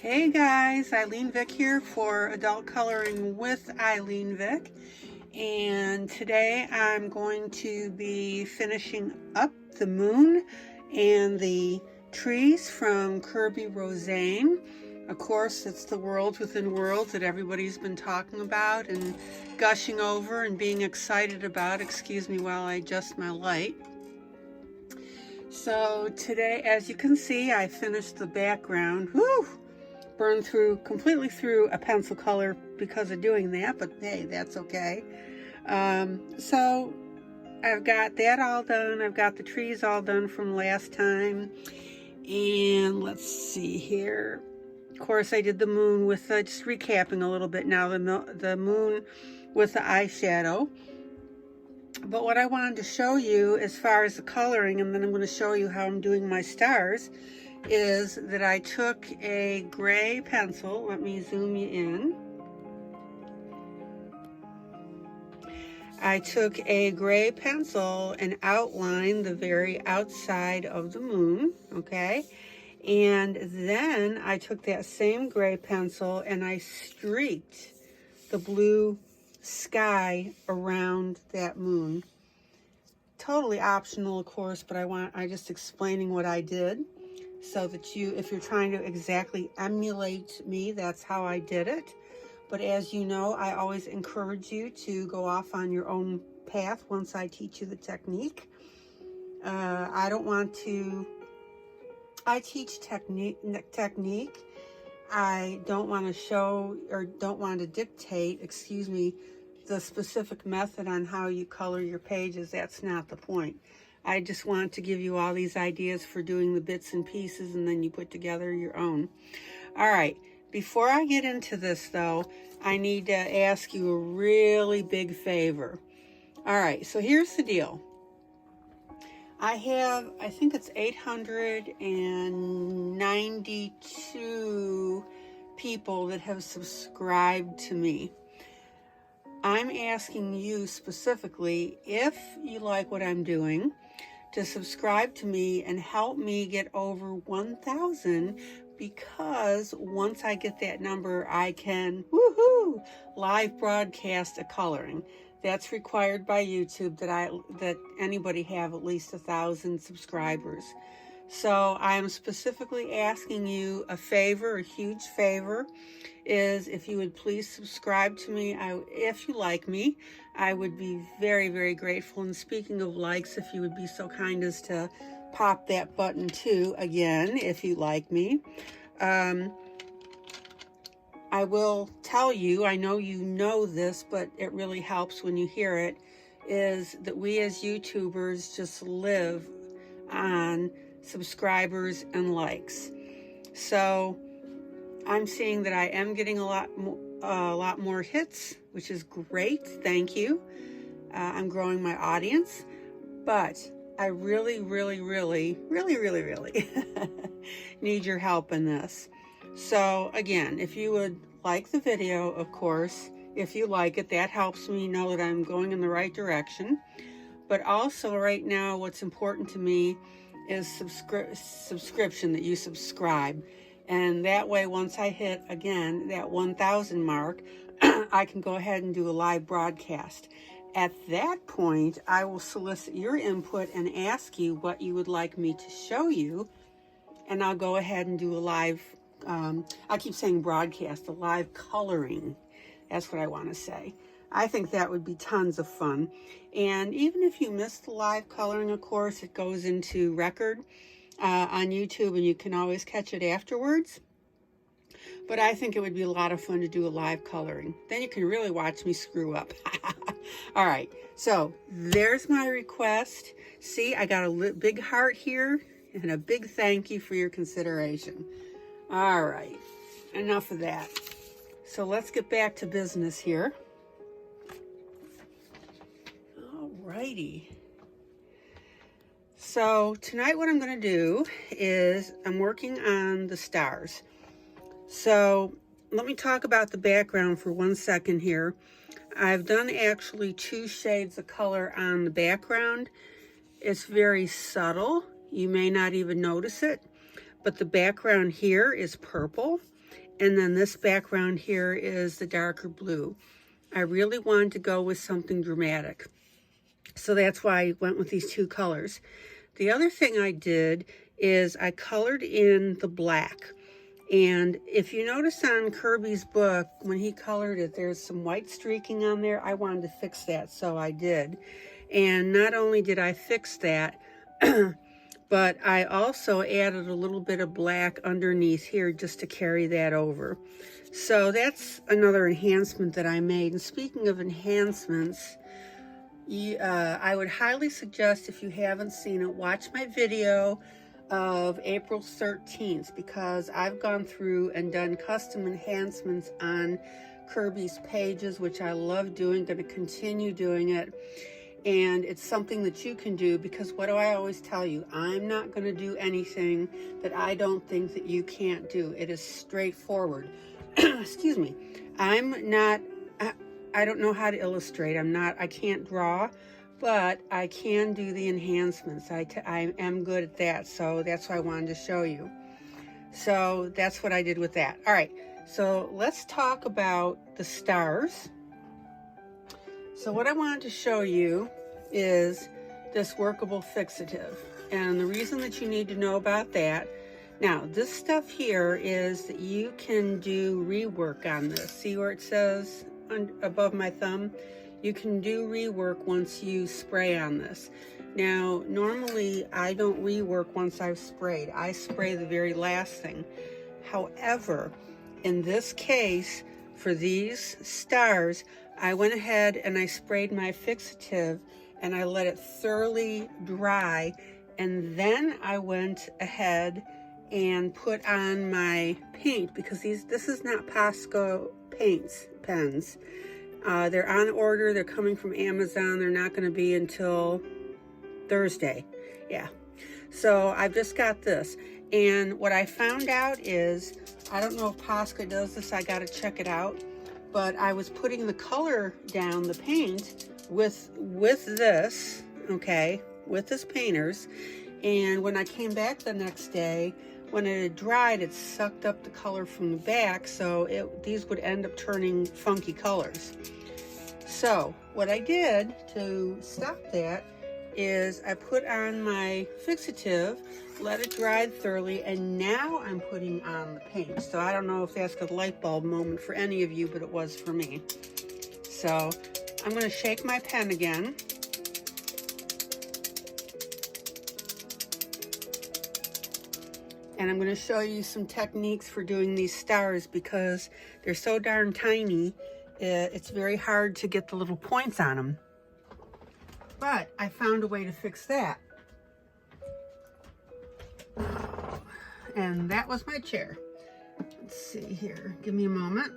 Hey guys, ILene Vick here for Adult Coloring with ILene Vick, and today I'm going to be finishing up the moon and the trees from Kirby Roseanne. Of course, it's the worlds within worlds that everybody's been talking about and gushing over and being excited about. Excuse me while I adjust my light. So today, as you can see, I finished the background. Whew! Burned completely through a pencil color because of doing that, but hey, that's okay. So I've got that all done. I've got the trees all done from last time. And let's see here. Of course, I did the moon with, just recapping a little bit now, the moon with the eyeshadow. But what I wanted to show you as far as the coloring, and then I'm going to show you how I'm doing my stars, is that I took a gray pencil. Let me zoom you in. I took a gray pencil and outlined the very outside of the moon, okay? And then I took that same gray pencil and I streaked the blue sky around that moon. Totally optional, of course, but I just explaining what I did so that if you're trying to exactly emulate me, that's how I did it. But as you know, I always encourage you to go off on your own path once I teach you the technique. I teach technique. I don't want to show or don't want to dictate, excuse me, the specific method on how you color your pages. That's not the point. I just want to give you all these ideas for doing the bits and pieces, and then you put together your own. All right, before I get into this though, I need to ask you a really big favor. All right, so here's the deal. I think it's 892 people that have subscribed to me. I'm asking you specifically, if you like what I'm doing, to subscribe to me and help me get over 1,000, because once I get that number, I can, woohoo, live broadcast a coloring. That's required by YouTube that anybody have at least 1,000 subscribers. So I'm specifically asking you a favor, a huge favor, is if you would please subscribe to me. If you like me, I would be very, very grateful. And speaking of likes, if you would be so kind as to pop that button too, again, if you like me. I will tell you, I know you know this, but it really helps when you hear it, is that we as YouTubers just live on subscribers and likes. So I'm seeing that I am getting a lot more hits, which is great. Thank you. I'm growing my audience, but I really, really, really, really, really, really need your help in this. So again, if you would like the video, of course, if you like it, that helps me know that I'm going in the right direction. But also right now, what's important to me is subscription, that you subscribe. And that way, once I hit, again, that 1,000 mark, I can go ahead and do a live broadcast. At that point, I will solicit your input and ask you what you would like me to show you. And I'll go ahead and do a live, I keep saying broadcast, a live coloring. That's what I want to say. I think that would be tons of fun. And even if you miss the live coloring, of course, it goes into record on YouTube, and you can always catch it afterwards. But I think it would be a lot of fun to do a live coloring. Then you can really watch me screw up. All right, so there's my request. See, I got a big heart here and a big thank you for your consideration. All right, enough of that. So let's get back to business here. All righty. So tonight what I'm going to do is I'm working on the stars. So let me talk about the background for 1 second here. I've done actually 2 shades of color on the background. It's very subtle. You may not even notice it, but the background here is purple And then this background here is the darker blue. I really wanted to go with something dramatic. So that's why I went with these two colors. The other thing I did is I colored in the black. And if you notice on Kirby's book, when he colored it, there's some white streaking on there. I wanted to fix that, so I did. And not only did I fix that, but I also added a little bit of black underneath here just to carry that over. So that's another enhancement that I made. And speaking of enhancements, I would highly suggest, if you haven't seen it, watch my video of April 13th, because I've gone through and done custom enhancements on Kirby's pages, which I love doing, going to continue doing it. And it's something that you can do, because what do I always tell you? I'm not going to do anything that I don't think that you can't do. It is straightforward. Excuse me. I'm not, I don't know how to illustrate. I can't draw, but I can do the enhancements. I am good at that, so that's why I wanted to show you. So that's what I did with that. All right, so let's talk about the stars. So what I wanted to show you is this workable fixative. And the reason that you need to know about that, now this stuff here is that you can do rework on this. See where it says above my thumb? You can do rework once you spray on this. Now, normally I don't rework once I've sprayed. I spray the very last thing. However, in this case, for these stars, I went ahead and I sprayed my fixative and I let it thoroughly dry, and then I went ahead and put on my paint, because this is not Posco pens. They're on order, they're coming from Amazon, they're not going to be until Thursday. Yeah, so I've just got this, and what I found out is, I don't know if Posca does this, I got to check it out, but I was putting the color down, the paint, with this, okay, with this painters, and when I came back the next day, when it had dried, it sucked up the color from the back, so these would end up turning funky colors. So what I did to stop that is I put on my fixative, let it dry thoroughly, and now I'm putting on the paint. So I don't know if that's the light bulb moment for any of you, but it was for me. So I'm going to shake my pen again. And I'm going to show you some techniques for doing these stars, because they're so darn tiny, it's very hard to get the little points on them. But I found a way to fix that. And that was my chair. Let's see here. Give me a moment.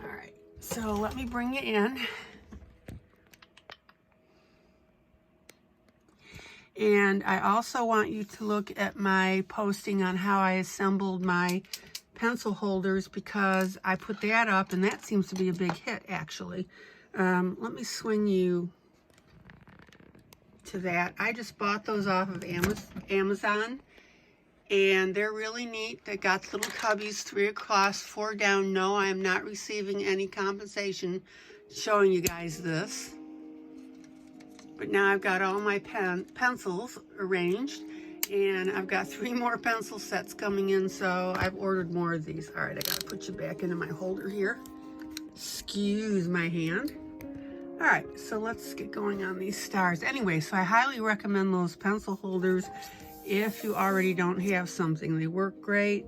All right. So let me bring it in. And I also want you to look at my posting on how I assembled my pencil holders, because I put that up and that seems to be a big hit, actually. Let me swing you to that. I just bought those off of Amazon, and they're really neat. They got little cubbies, 3 across, 4 down. No, I am not receiving any compensation showing you guys this. But now I've got all my pencils arranged, and I've got 3 more pencil sets coming in, so I've ordered more of these. All right, I gotta put you back into my holder here. Excuse my hand. All right, so let's get going on these stars. Anyway, so I highly recommend those pencil holders if you already don't have something. They work great.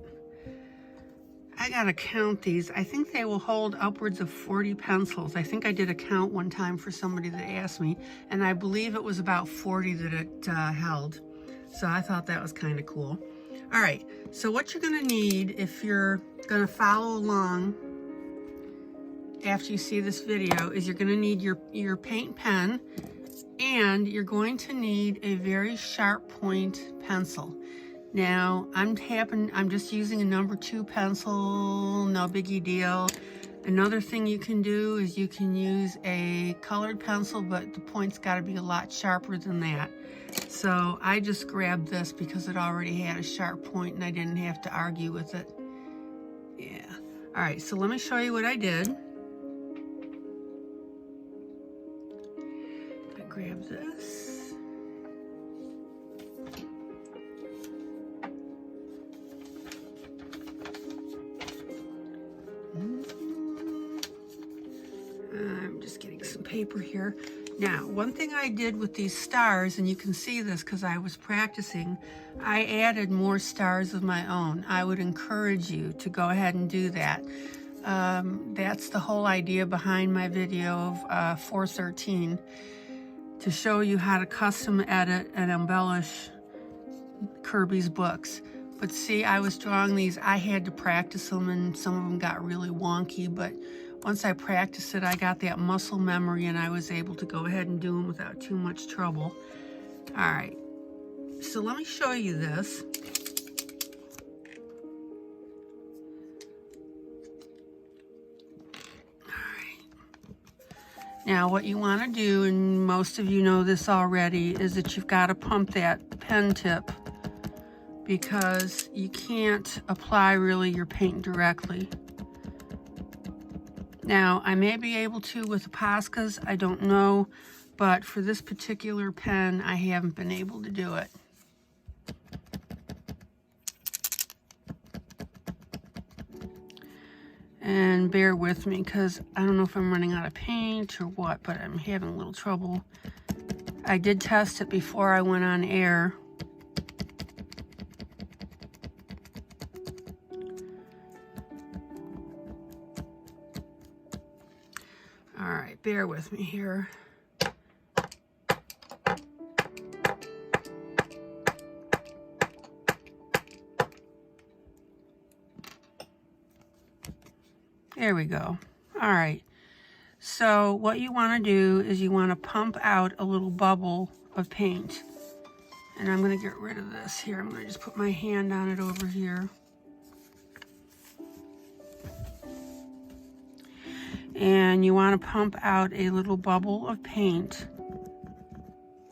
I gotta count these. I think they will hold upwards of 40 pencils. I think I did a count one time for somebody that asked me, and I believe it was about 40 that it held. So I thought that was kind of cool. All right, so what you're gonna need, if you're gonna follow along after you see this video, is you're gonna need your paint pen, and you're going to need a very sharp point pencil. Now, I'm just using a number 2 pencil, no biggie deal. Another thing you can do is you can use a colored pencil, but the point's got to be a lot sharper than that. So I just grabbed this because it already had a sharp point and I didn't have to argue with it. Yeah. All right, so let me show you what I did. I grab this. I'm just getting some paper here. Now, one thing I did with these stars, and you can see this because I was practicing, I added more stars of my own. I would encourage you to go ahead and do that. That's the whole idea behind my video of 413, to show you how to custom edit and embellish Kirby's books. But see, I was drawing these, I had to practice them, and some of them got really wonky, but once I practiced it, I got that muscle memory and I was able to go ahead and do them without too much trouble. All right, so let me show you this. All right. Now what you want to do, and most of you know this already, is that you've got to pump that pen tip, because you can't apply really your paint directly. Now, I may be able to with the Poscas, I don't know, but for this particular pen, I haven't been able to do it. And bear with me, because I don't know if I'm running out of paint or what, but I'm having a little trouble. I did test it before I went on air. All right, bear with me here. There we go. All right. So what you want to do is you want to pump out a little bubble of paint. And I'm going to get rid of this here. I'm going to just put my hand on it over here. And you want to pump out a little bubble of paint,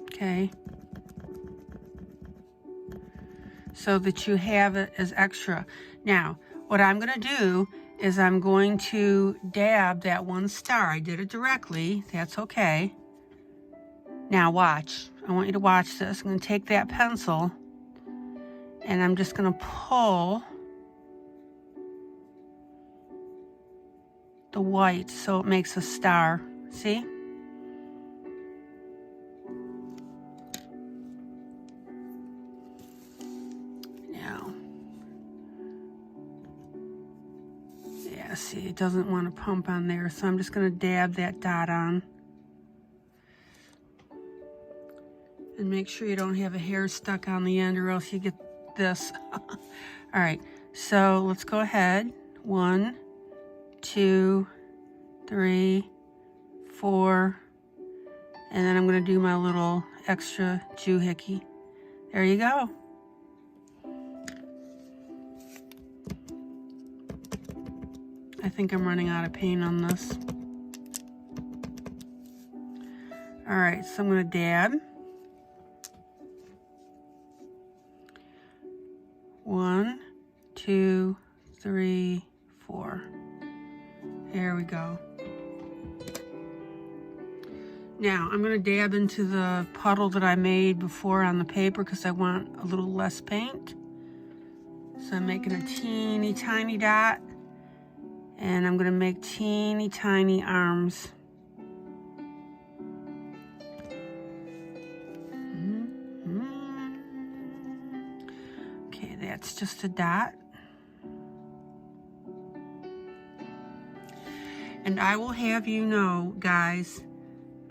okay, so that you have it as extra. Now, what I'm going to do is I'm going to dab that one star. I did it directly, that's okay. Now watch, I want you to watch this. I'm going to take that pencil and I'm just going to pull the white so it makes a star. See? Now, yeah, see, it doesn't want to pump on there, so I'm just going to dab that dot on. And make sure you don't have a hair stuck on the end or else you get this. All right, so let's go ahead. 1, 2, 3, 4, and then I'm going to do my little extra doohickey. There you go. I think I'm running out of paint on this. All right, so I'm going to dab. 1, 2, 3, 4. There we go. Now, I'm going to dab into the puddle that I made before on the paper because I want a little less paint. So I'm making a teeny tiny dot. And I'm going to make teeny tiny arms. Okay, that's just a dot. And I will have you know, guys,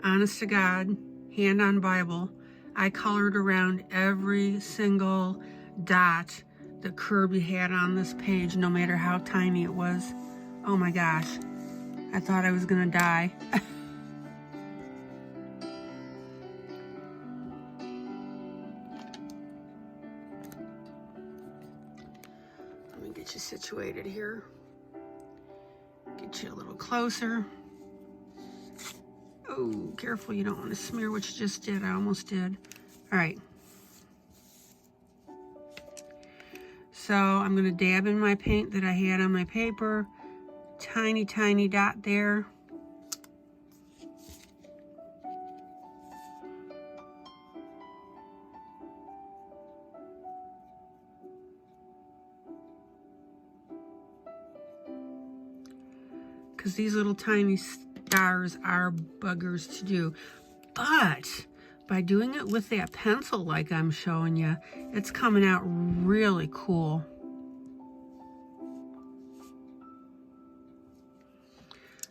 honest to God, hand on Bible, I colored around every single dot that Kirby had on this page, no matter how tiny it was. Oh my gosh, I thought I was gonna die. Let me get you situated here. Get get you a little closer. Oh, careful, you don't want to smear what you just did. I almost did. All right. So I'm going to dab in my paint that I had on my paper. Tiny, tiny dot there. Because these little tiny stars are buggers to do. But by doing it with that pencil like I'm showing you, it's coming out really cool.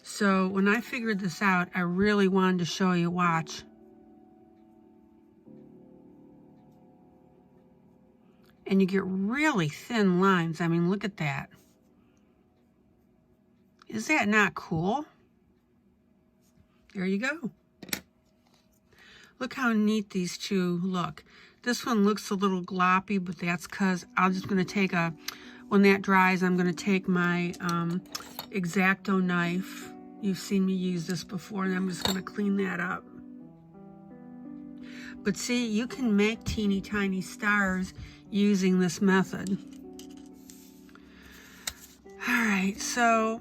So when I figured this out, I really wanted to show you, watch. And you get really thin lines. I mean, look at that. Is that not cool? There you go. Look how neat these two look. This one looks a little gloppy, but that's because I'm just going to take when that dries, I'm going to take my X-Acto knife. You've seen me use this before, and I'm just going to clean that up. But see, you can make teeny tiny stars using this method. All right, so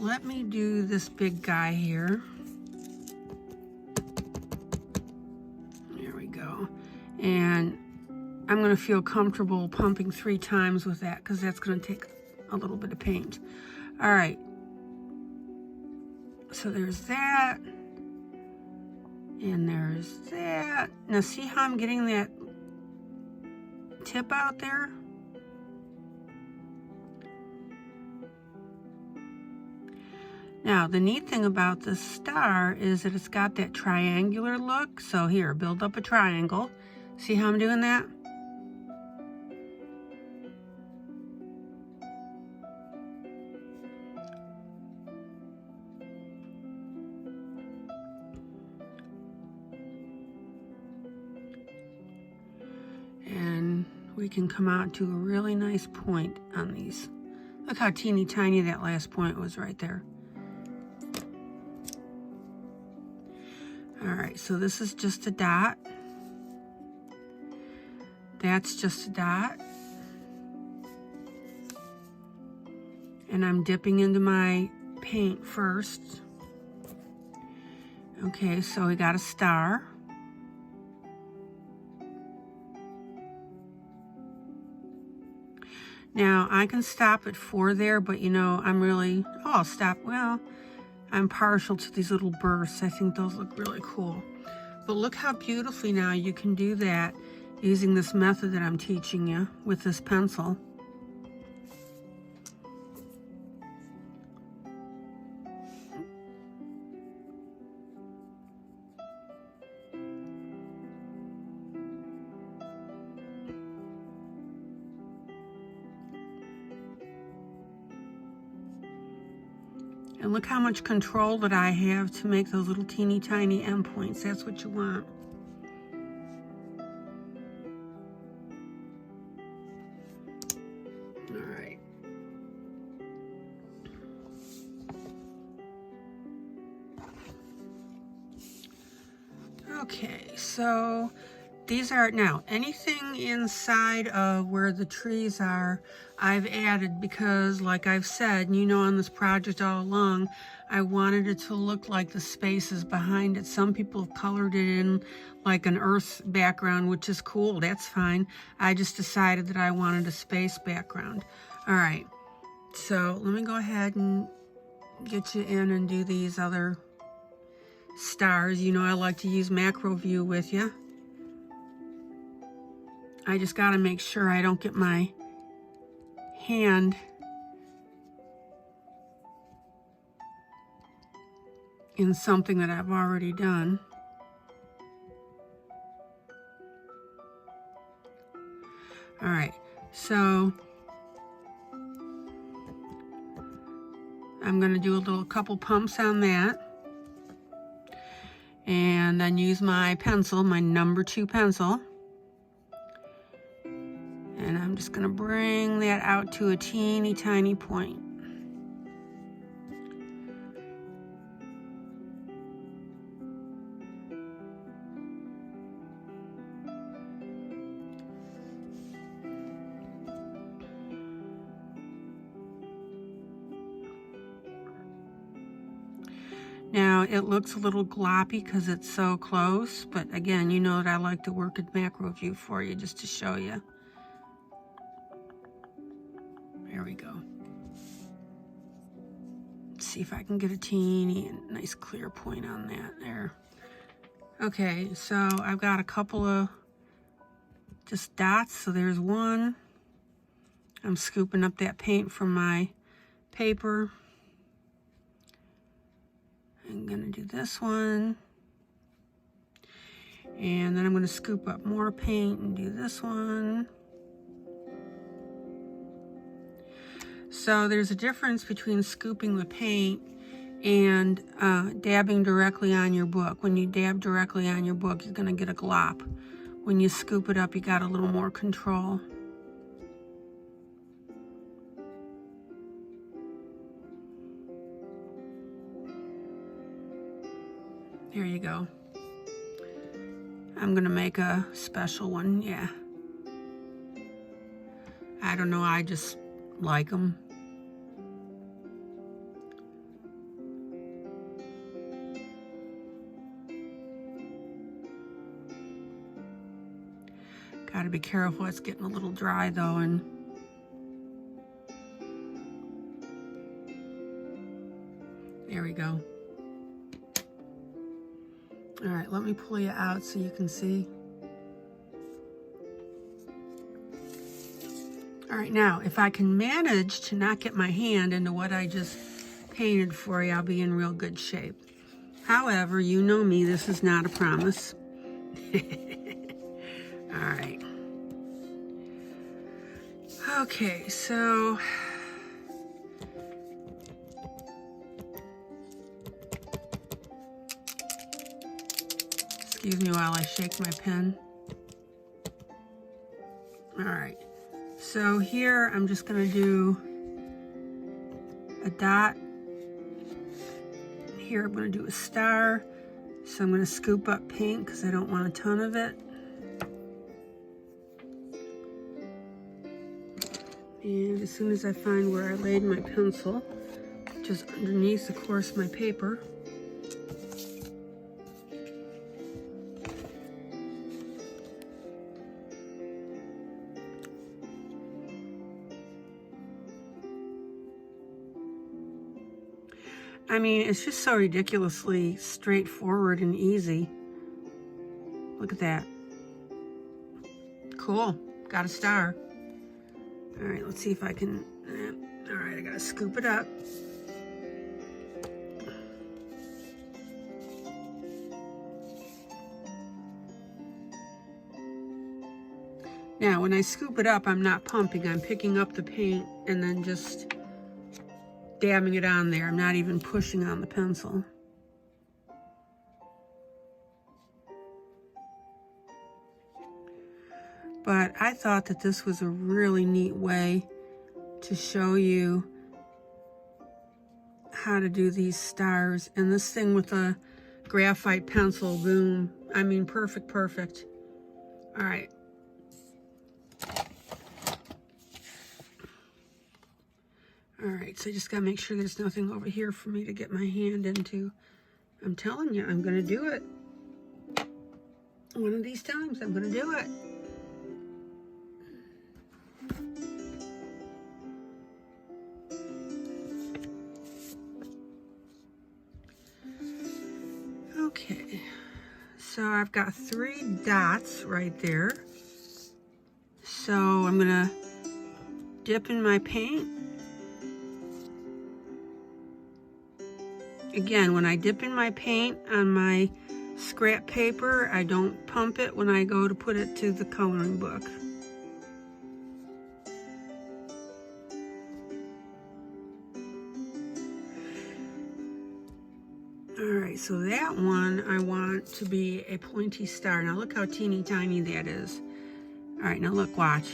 let me do this big guy here. There we go. And I'm going to feel comfortable pumping 3 times with that because that's going to take a little bit of paint. All right. So there's that. And there's that. Now see how I'm getting that tip out there? Now, the neat thing about this star is that it's got that triangular look. So here, build up a triangle. See how I'm doing that? And we can come out to a really nice point on these. Look how teeny tiny that last point was right there. All right, so this is just a dot. That's just a dot. And I'm dipping into my paint first. Okay, so we got a star. Now, I can stop at 4 there, but you know, I'll stop, well, I'm partial to these little bursts. I think those look really cool. But look how beautifully now you can do that using this method that I'm teaching you with this pencil. And look how much control that I have to make those little teeny tiny endpoints. That's what you want. All right. Okay, so these are, now, anything inside of where the trees are, I've added because, like I've said, you know, on this project all along, I wanted it to look like the spaces behind it. Some people have colored it in like an earth background, which is cool. That's fine. I just decided that I wanted a space background. All right, so let me go ahead and get you in and do these other stars. You know, I like to use macro view with you. I just got to make sure I don't get my hand in something that I've already done. All right, so I'm going to do a couple pumps on that. And then use my pencil, my number 2 pencil. And I'm just going to bring that out to a teeny tiny point. Now it looks a little gloppy because it's so close, but again, you know that I like to work at macro view for you just to show you. There we go. Let's see if I can get a teeny nice clear point on that there. Okay, so I've got a couple of just dots. So there's one. I'm scooping up that paint from my paper. I'm gonna do this one. And then I'm gonna scoop up more paint and do this one. So there's a difference between scooping the paint and dabbing directly on your book. When you dab directly on your book, you're gonna get a glop. When you scoop it up, you got a little more control. There you go. I'm gonna make a special one, yeah. I don't know, I just like them. Gotta be careful, it's getting a little dry though, and there we go. All right, let me pull you out so you can see. All right, now, if I can manage to not get my hand into what I just painted for you, I'll be in real good shape. However, you know me, this is not a promise. All right. Okay, so excuse me while I shake my pen. All right, so here I'm just gonna do a dot. Here I'm gonna do a star. So I'm gonna scoop up paint because I don't want a ton of it. And as soon as I find where I laid my pencil, which is underneath, of course, my paper, I mean, it's just so ridiculously straightforward and easy. Look at that. Cool. Got a star. All right, let's see if I can. All right, I gotta scoop it up. Now, when I scoop it up, I'm not pumping. I'm picking up the paint and then just dabbing it on there. I'm not even pushing on the pencil. But I thought that this was a really neat way to show you how to do these stars. And this thing with a graphite pencil, boom. I mean, perfect, perfect. All right. All right, so I just gotta make sure there's nothing over here for me to get my hand into. I'm telling you, I'm gonna do it. One of these times, I'm gonna do it. Okay, so I've got 3 dots right there. So I'm gonna dip in my paint. Again, when I dip in my paint on my scrap paper, I don't pump it when I go to put it to the coloring book. All right, so that one I want to be a pointy star. Now look how teeny tiny that is. All right, now look, watch.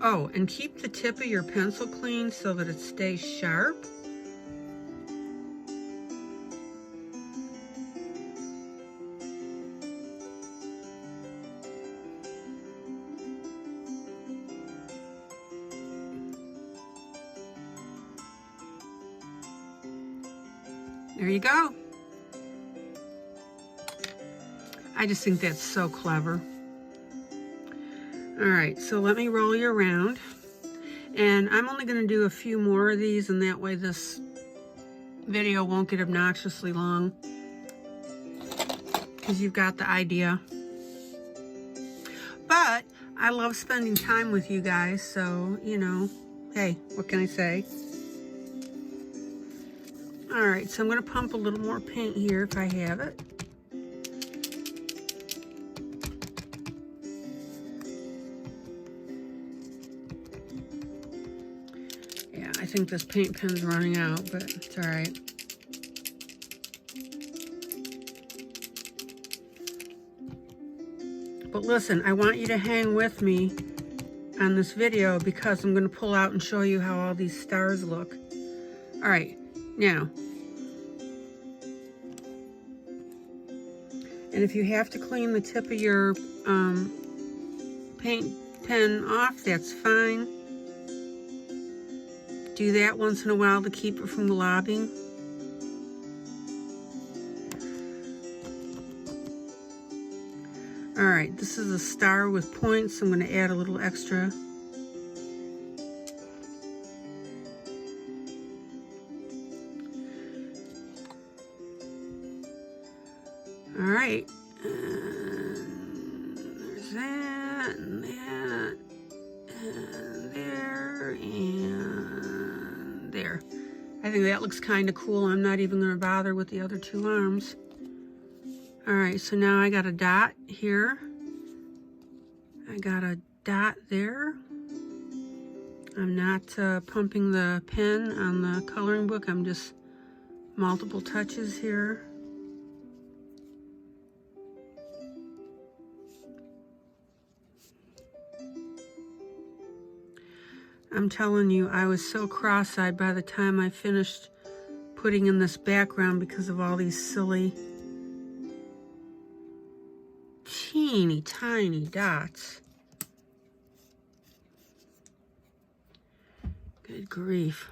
Oh, and keep the tip of your pencil clean so that it stays sharp. There you go. I just think that's so clever. All right, so let me roll you around. And I'm only gonna do a few more of these, and that way this video won't get obnoxiously long, because you've got the idea. But I love spending time with you guys, so, you know, hey, what can I say? All right, so I'm gonna pump a little more paint here if I have it. Yeah, I think this paint pen's running out, but it's all right. But listen, I want you to hang with me on this video because I'm going to pull out and show you how all these stars look. All right, now, and if you have to clean the tip of your paint pen off, that's fine. Do that once in a while to keep it from globbing. All right, this is a star with points. I'm going to add a little extra. All right, and there's that, and that, and there, and there. I think that looks kind of cool. I'm not even going to bother with the other two arms. All right, so now I got a dot here. I got a dot there. I'm not pumping the pen on the coloring book. I'm just multiple touches here. I'm telling you, I was so cross-eyed by the time I finished putting in this background because of all these silly, teeny tiny dots. Good grief.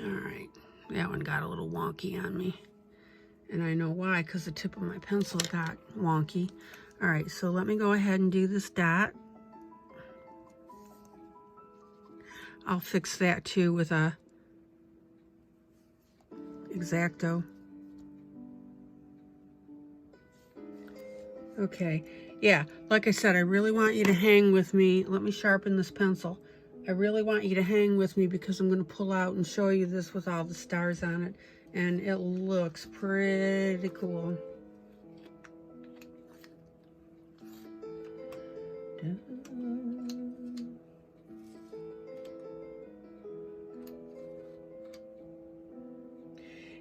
All right, that one got a little wonky on me. And I know why, because the tip of my pencil got wonky. All right, so let me go ahead and do this dot. I'll fix that too with a X-Acto. Okay, yeah, like I said, I really want you to hang with me. Let me sharpen this pencil. I really want you to hang with me because I'm going to pull out and show you this with all the stars on it. And it looks pretty cool.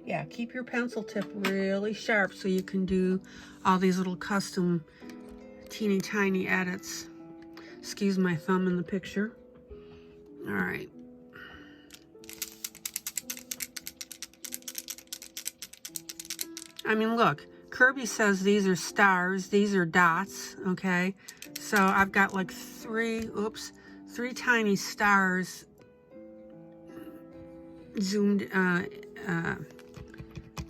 Yeah, keep your pencil tip really sharp so you can do all these little custom teeny tiny edits. Excuse my thumb in the picture. All right. I mean, look, Kirby says these are stars, these are dots, okay? So I've got like three tiny stars zoomed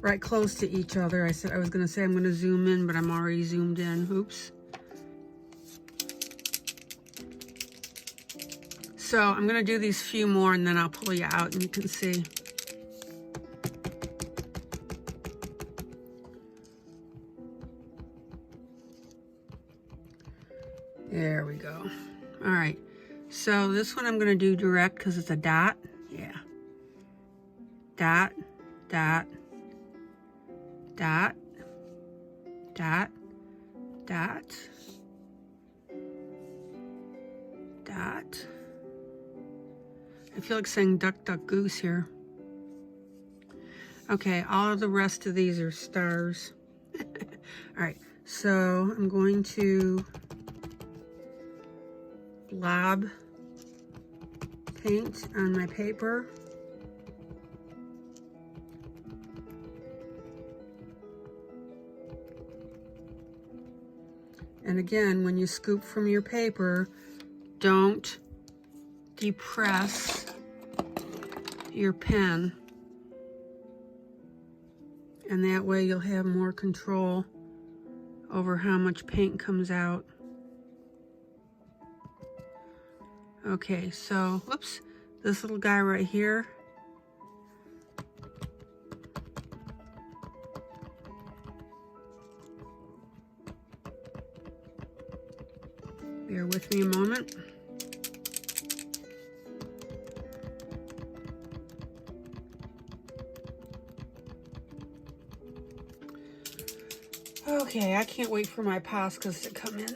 right close to each other. I said I was gonna say I'm gonna zoom in, but I'm already zoomed in, oops. So I'm gonna do these few more and then I'll pull you out and you can see. There we go. All right, so this one I'm gonna do direct because it's a dot. Yeah. Dot, dot, dot, dot, dot, dot. I feel like saying duck, duck, goose here. Okay, all of the rest of these are stars. All right, so I'm going to blob paint on my paper. And again, when you scoop from your paper, don't depress your pen. And that way you'll have more control over how much paint comes out. Okay, so, whoops, this little guy right here. Bear with me a moment. Okay, I can't wait for my Poscas to come in.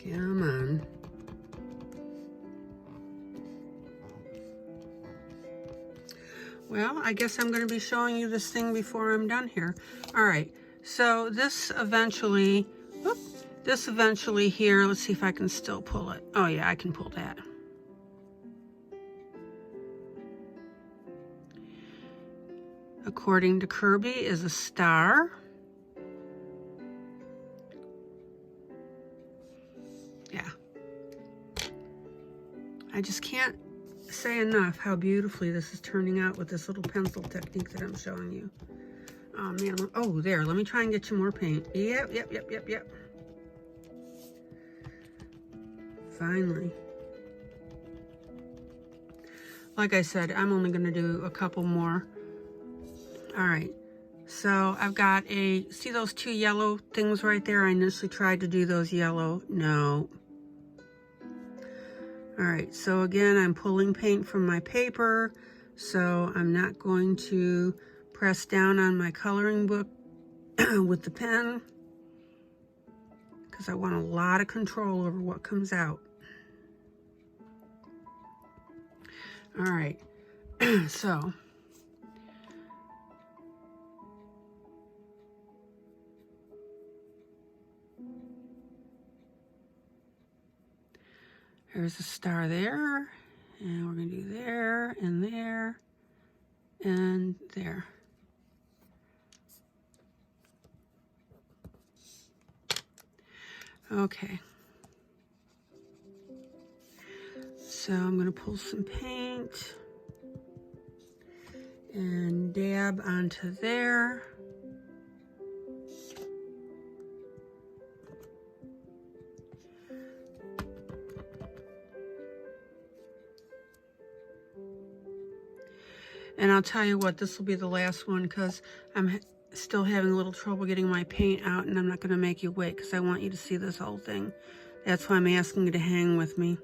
Come on. Well, I guess I'm going to be showing you this thing before I'm done here. All right, so this eventually here, let's see if I can still pull it. Oh yeah, I can pull that. According to Kirby, is a star. Yeah. I just can't say enough how beautifully this is turning out with this little pencil technique that I'm showing you. Oh man, oh there, let me try and get you more paint. Yep. Finally. Like I said, I'm only gonna do a couple more. All right, so I've got see those two yellow things right there? I initially tried to do those yellow, no. All right, so again, I'm pulling paint from my paper, so I'm not going to press down on my coloring book with the pen because I want a lot of control over what comes out. All right, so there's a star there, and we're gonna do there, and there, and there. Okay. So I'm gonna pull some paint and dab onto there. And I'll tell you what, this will be the last one because I'm still having a little trouble getting my paint out, and I'm not going to make you wait because I want you to see this whole thing. That's why I'm asking you to hang with me.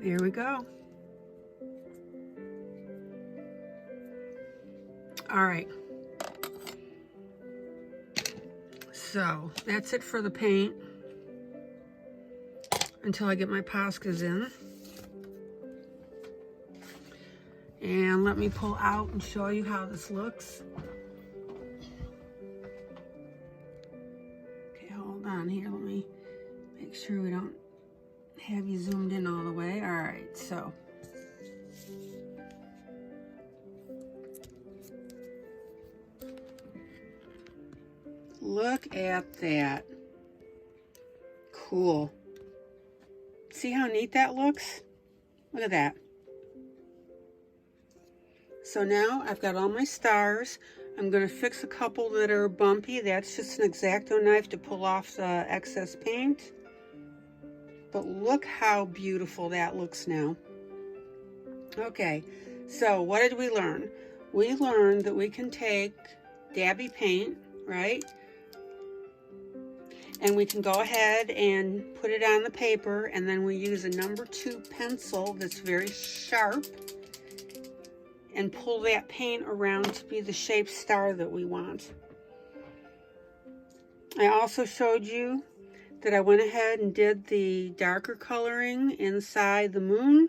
There we go. All right. So that's it for the paint until I get my Poscas in. And let me pull out and show you how this looks. Okay, hold on here. Let me make sure we don't have you zoomed in all the way. All right, so. Look at that. Cool. See how neat that looks? Look at that. So now I've got all my stars. I'm going to fix a couple that are bumpy. That's just an X-Acto knife to pull off the excess paint. But look how beautiful that looks now. Okay, so what did we learn? We learned that we can take dabby paint, right? And we can go ahead and put it on the paper, and then we use a number 2 pencil that's very sharp and pull that paint around to be the shaped star that we want. I also showed you that I went ahead and did the darker coloring inside the moon.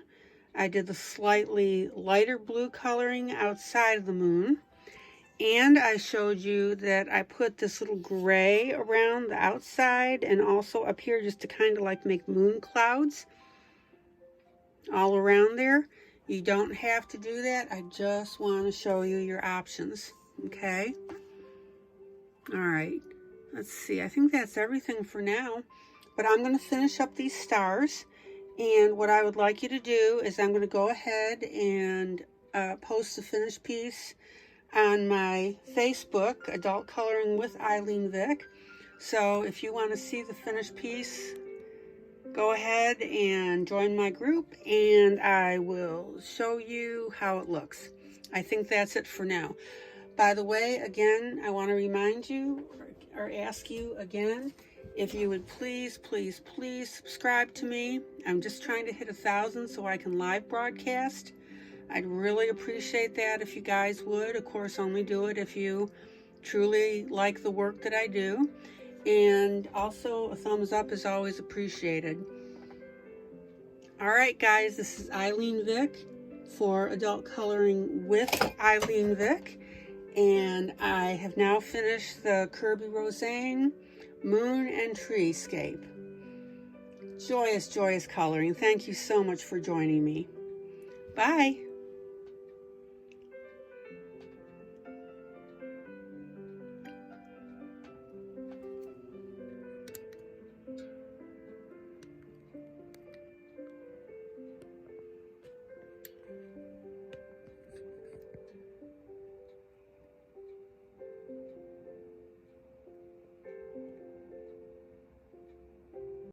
I did the slightly lighter blue coloring outside of the moon. And I showed you that I put this little gray around the outside and also up here just to kind of like make moon clouds all around there. You don't have to do that. I just want to show you your options. Okay. All right. Let's see. I think that's everything for now. But I'm going to finish up these stars. And what I would like you to do is I'm going to go ahead and post the finished piece on my Facebook, Adult Coloring with ILene Vick. So if you want to see the finished piece, go ahead and join my group and I will show you how it looks. I think that's it for now. By the way, again, I want to remind you or ask you again, if you would please subscribe to me. I'm just trying to hit 1,000 so I can live broadcast. I'd really appreciate that if you guys would. Of course, only do it if you truly like the work that I do. And also a thumbs up is always appreciated. All right, guys, this is ILene Vick for Adult Coloring with ILene Vick. And I have now finished the Kirby Roseanne Moon and Treescape. Joyous, joyous coloring. Thank you so much for joining me. Bye.